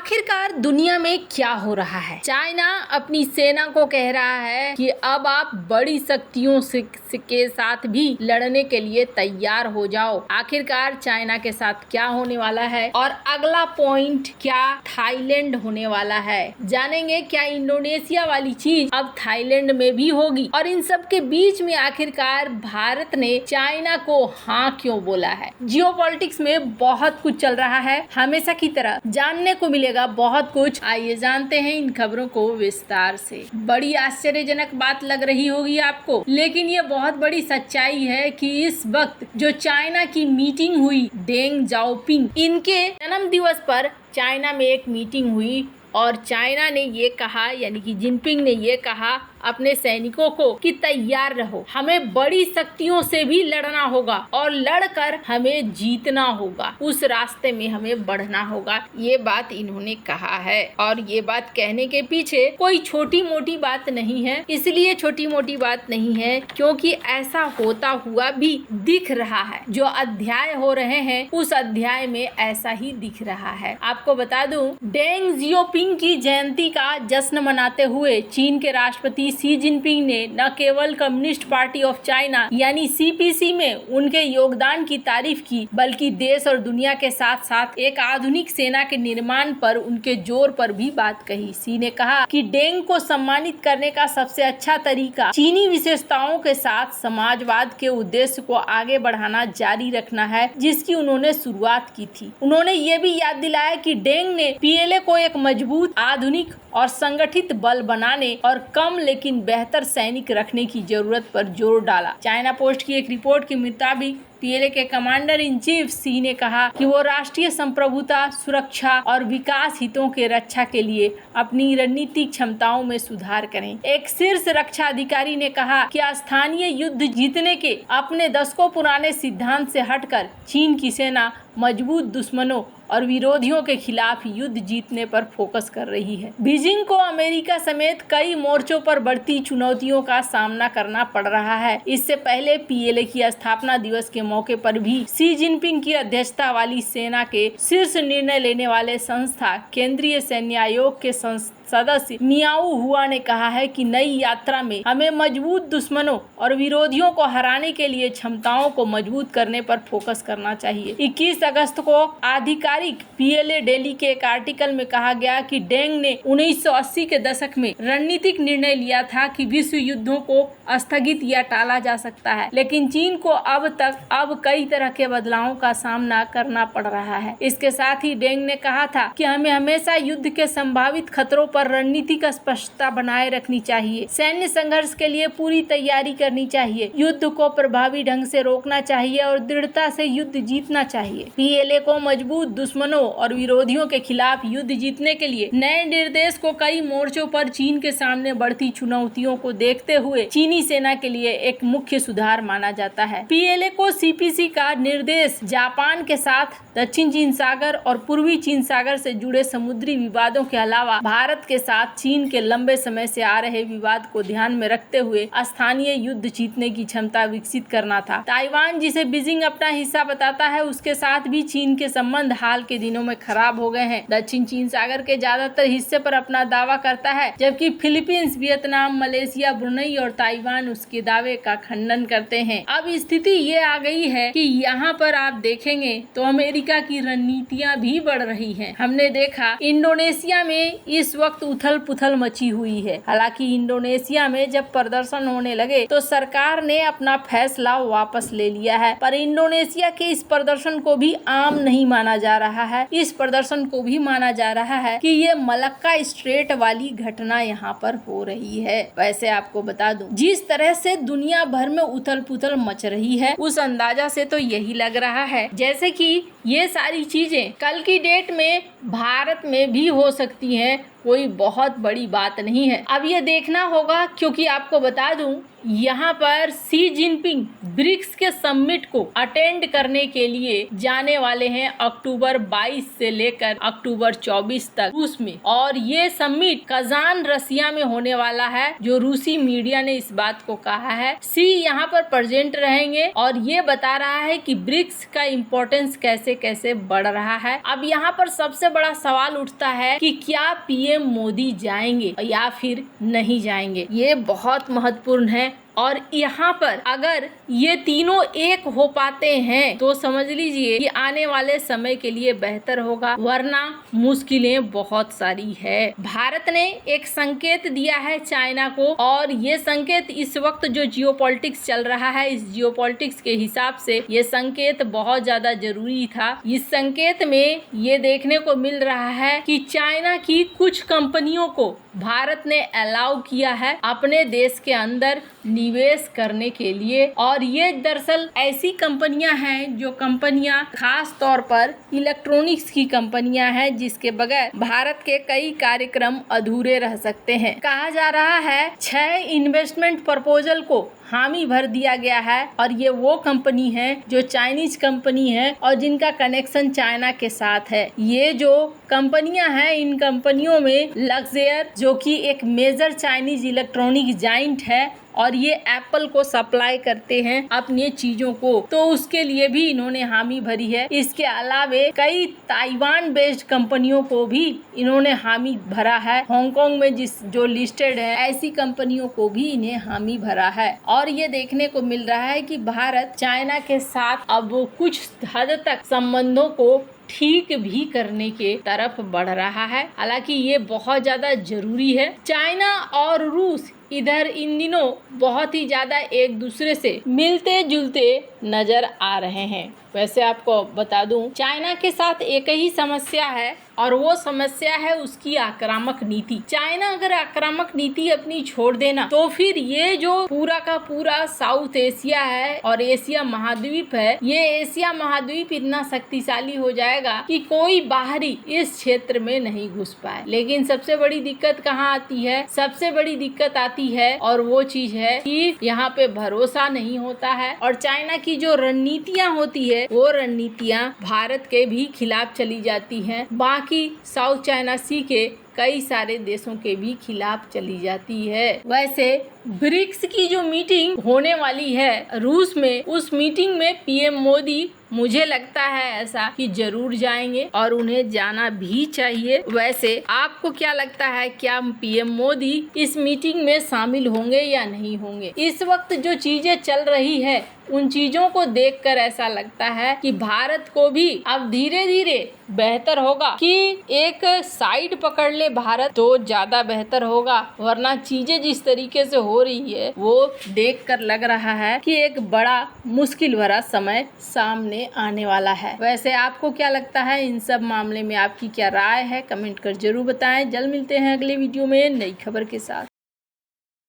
आखिरकार दुनिया में क्या हो रहा है? चाइना अपनी सेना को कह रहा है कि अब आप बड़ी शक्तियों के साथ भी लड़ने के लिए तैयार हो जाओ। आखिरकार चाइना के साथ क्या होने वाला है और अगला पॉइंट क्या थाईलैंड होने वाला है, जानेंगे। क्या इंडोनेशिया वाली चीज अब थाईलैंड में भी होगी? और इन सब के बीच में आखिरकार भारत ने चाइना को हाँ क्यों बोला है? जियोपॉलिटिक्स में बहुत कुछ चल रहा है, हमेशा की तरह जानने को मिलेगा बहुत कुछ। आइए जानते हैं इन खबरों को विस्तार से। बड़ी आश्चर्यजनक बात लग रही होगी आपको, लेकिन ये बहुत बड़ी सच्चाई है कि इस वक्त जो चाइना की मीटिंग हुई, डेंग जाओपिंग इनके जन्म दिवस पर चाइना में एक मीटिंग हुई और चाइना ने ये कहा, यानी कि जिनपिंग ने ये कहा अपने सैनिकों को कि तैयार रहो, हमें बड़ी शक्तियों से भी लड़ना होगा और लड़कर हमें जीतना होगा, उस रास्ते में हमें बढ़ना होगा। ये बात इन्होंने कहा है और ये बात कहने के पीछे कोई छोटी मोटी बात नहीं है। इसलिए छोटी मोटी बात नहीं है क्योंकि ऐसा होता हुआ भी दिख रहा है। जो अध्याय हो रहे हैं उस अध्याय में ऐसा ही दिख रहा है। आपको बता दूं, डेंग जियोपिंग की जयंती का जश्न मनाते हुए चीन के राष्ट्रपति शी जिनपिंग ने न केवल कम्युनिस्ट पार्टी ऑफ चाइना यानी सीपीसी में उनके योगदान की तारीफ की, बल्कि देश और दुनिया के साथ साथ एक आधुनिक सेना के निर्माण पर उनके जोर पर भी बात कही। शी ने कहा कि डेंग को सम्मानित करने का सबसे अच्छा तरीका चीनी विशेषताओं के साथ समाजवाद के उद्देश्य को आगे बढ़ाना जारी रखना है, जिसकी उन्होंने शुरुआत की थी। उन्होंने ये भी याद दिलाया कि डेंग ने पीएलए को एक मजबूत, आधुनिक और संगठित बल बनाने और कम लेकिन बेहतर सैनिक रखने की जरूरत पर जोर डाला। चाइना पोस्ट की एक रिपोर्ट के मुताबिक पीएलए के कमांडर इन चीफ शी ने कहा कि वो राष्ट्रीय संप्रभुता, सुरक्षा और विकास हितों के रक्षा के लिए अपनी रणनीतिक क्षमताओं में सुधार करें। एक शीर्ष रक्षा अधिकारी ने कहा कि स्थानीय युद्ध जीतने के अपने दशकों पुराने सिद्धांत से हटकर चीन की सेना मजबूत दुश्मनों और विरोधियों के खिलाफ युद्ध जीतने पर फोकस कर रही है। बीजिंग को अमेरिका समेत कई मोर्चों पर बढ़ती चुनौतियों का सामना करना पड़ रहा है। इससे पहले पीएलए की स्थापना दिवस के मौके पर भी शी जिनपिंग की अध्यक्षता वाली सेना के शीर्ष निर्णय लेने वाले संस्था केंद्रीय सैन्य आयोग के सदस्य मियाओ हुआ ने कहा है कि नई यात्रा में हमें मजबूत दुश्मनों और विरोधियों को हराने के लिए क्षमताओं को मजबूत करने पर फोकस करना चाहिए। 21 अगस्त को आधिकारिक पीएलए डेली के एक आर्टिकल में कहा गया कि डेंग ने 1980 के दशक में रणनीतिक निर्णय लिया था कि विश्व युद्धों को स्थगित या टाला जा सकता है, लेकिन चीन को अब कई तरह के बदलावों का सामना करना पड़ रहा है। इसके साथ ही डेंग ने कहा था कि हमें हमेशा युद्ध के संभावित खतरों पर रणनीतिक स्पष्टता बनाए रखनी चाहिए, सैन्य संघर्ष के लिए पूरी तैयारी करनी चाहिए, युद्ध को प्रभावी ढंग से रोकना चाहिए और दृढ़ता से युद्ध जीतना चाहिए। पीएलए को मजबूत दुश्मनों और विरोधियों के खिलाफ युद्ध जीतने के लिए नए निर्देश को कई मोर्चों पर चीन के सामने बढ़ती चुनौतियों को देखते हुए चीनी सेना के लिए एक मुख्य सुधार माना जाता है। पीएलए को सीपीसी का निर्देश जापान के साथ दक्षिण चीन सागर और पूर्वी चीन सागर से जुड़े समुद्री विवादों के अलावा भारत के साथ चीन के लंबे समय से आ रहे विवाद को ध्यान में रखते हुए स्थानीय युद्ध जीतने की क्षमता विकसित करना था। ताइवान, जिसे बीजिंग अपना हिस्सा बताता है, उसके साथ भी चीन के संबंध हाल के दिनों में खराब हो गए हैं। दक्षिण चीन सागर के ज्यादातर हिस्से पर अपना दावा करता है, जबकि फिलीपींस, वियतनाम, मलेशिया, ब्रुनई और ताइवान उसके दावे का खंडन करते हैं। अब स्थिति ये आ गई है कि यहाँ पर आप देखेंगे तो अमेरिका की रणनीतियाँ भी बढ़ रही हैं। हमने देखा इंडोनेशिया में इस वक्त उथल पुथल मची हुई है। हालांकि इंडोनेशिया में जब प्रदर्शन होने लगे तो सरकार ने अपना फैसला वापस ले लिया है, पर इंडोनेशिया के इस प्रदर्शन को भी आम नहीं माना जा रहा है। इस प्रदर्शन को भी माना जा रहा है कि ये मलक्का स्ट्रेट वाली घटना यहाँ पर हो रही है। वैसे आपको बता दूं, जिस तरह से दुनिया भर में उथल पुथल मच रही है, उस अंदाजा से तो यही लग रहा है जैसे कि ये सारी चीजें कल की डेट में भारत में भी हो सकती हैं। कोई बहुत बड़ी बात नहीं है। अब ये देखना होगा, क्योंकि आपको बता दूं यहाँ पर शी जिनपिंग ब्रिक्स के समिट को अटेंड करने के लिए जाने वाले हैं अक्टूबर 22 से लेकर अक्टूबर 24 तक रूस में, और ये समिट कजान रसिया में होने वाला है। जो रूसी मीडिया ने इस बात को कहा है। शी यहाँ पर प्रेजेंट रहेंगे और ये बता रहा है कि ब्रिक्स का इम्पोर्टेंस कैसे कैसे बढ़ रहा है। अब यहाँ पर सबसे बड़ा सवाल उठता है कि क्या पीएम मोदी जाएंगे या फिर नहीं जाएंगे। ये बहुत महत्वपूर्ण है, और यहाँ पर अगर ये तीनों एक हो पाते हैं तो समझ लीजिए कि आने वाले समय के लिए बेहतर होगा, वरना मुश्किलें बहुत सारी है। भारत ने एक संकेत दिया है चाइना को, और ये संकेत इस वक्त जो जियोपॉलिटिक्स चल रहा है, इस जियोपॉलिटिक्स के हिसाब से ये संकेत बहुत ज्यादा जरूरी था। इस संकेत में ये देखने को मिल रहा है कि चाइना की कुछ कंपनियों को भारत ने अलाउ किया है अपने देश के अंदर निवेश करने के लिए, और ये दरअसल ऐसी कंपनियां हैं जो कंपनियां खास तौर पर इलेक्ट्रॉनिक्स की कंपनियां हैं, जिसके बगैर भारत के कई कार्यक्रम अधूरे रह सकते हैं। कहा जा रहा है 6 इन्वेस्टमेंट प्रपोजल को हामी भर दिया गया है, और ये वो कंपनी है जो चाइनीज कंपनी है और जिनका कनेक्शन चाइना के साथ है। ये जो कंपनियां हैं, इन कंपनियों में लक्सर जो कि एक मेजर चाइनीज इलेक्ट्रॉनिक जाइंट है, और ये एप्पल को सप्लाई करते हैं अपनी चीजों को, तो उसके लिए भी इन्होंने हामी भरी है। इसके अलावे कई ताइवान बेस्ड कंपनियों को भी इन्होंने हामी भरा है। हांगकांग में जो लिस्टेड है ऐसी कंपनियों को भी इन्हें हामी भरा है। और ये देखने को मिल रहा है कि भारत चाइना के साथ अब कुछ हद तक संबंधों को ठीक भी करने के तरफ बढ़ रहा है। हालांकि ये बहुत ज्यादा जरूरी है। चाइना और रूस इधर इन दिनों बहुत ही ज्यादा एक दूसरे से मिलते जुलते नजर आ रहे हैं। वैसे आपको बता दूं, चाइना के साथ एक ही समस्या है, और वो समस्या है उसकी आक्रामक नीति। चाइना अगर आक्रामक नीति अपनी छोड़ देना तो फिर ये जो पूरा का पूरा साउथ एशिया है और एशिया महाद्वीप है, ये एशिया महाद्वीप इतना शक्तिशाली हो जाएगा कि कोई बाहरी इस क्षेत्र में नहीं घुस पाए। लेकिन सबसे बड़ी दिक्कत कहाँ आती है? सबसे बड़ी दिक्कत आती है, और वो चीज है कि यहाँ पे भरोसा नहीं होता है, और चाइना की जो रणनीतियाँ होती है वो रणनीतियाँ भारत के भी खिलाफ चली जाती हैं, बाकी साउथ चाइना सी के कई सारे देशों के भी खिलाफ चली जाती है। वैसे ब्रिक्स की जो मीटिंग होने वाली है रूस में, उस मीटिंग में पीएम मोदी मुझे लगता है ऐसा कि जरूर जाएंगे, और उन्हें जाना भी चाहिए। वैसे आपको क्या लगता है, क्या पीएम मोदी इस मीटिंग में शामिल होंगे या नहीं होंगे? इस वक्त जो चीजें चल रही है उन चीजों को देखकर ऐसा लगता है कि भारत को भी अब धीरे धीरे बेहतर होगा कि एक साइड पकड़ ले भारत, तो ज्यादा बेहतर होगा। वरना चीजें जिस तरीके से हो रही है वो देखकर लग रहा है कि एक बड़ा मुश्किल भरा समय सामने आने वाला है। वैसे आपको क्या लगता है, इन सब मामले में आपकी क्या राय है? कमेंट कर जरूर बताएं। जल्द मिलते हैं अगले वीडियो में नई खबर के साथ।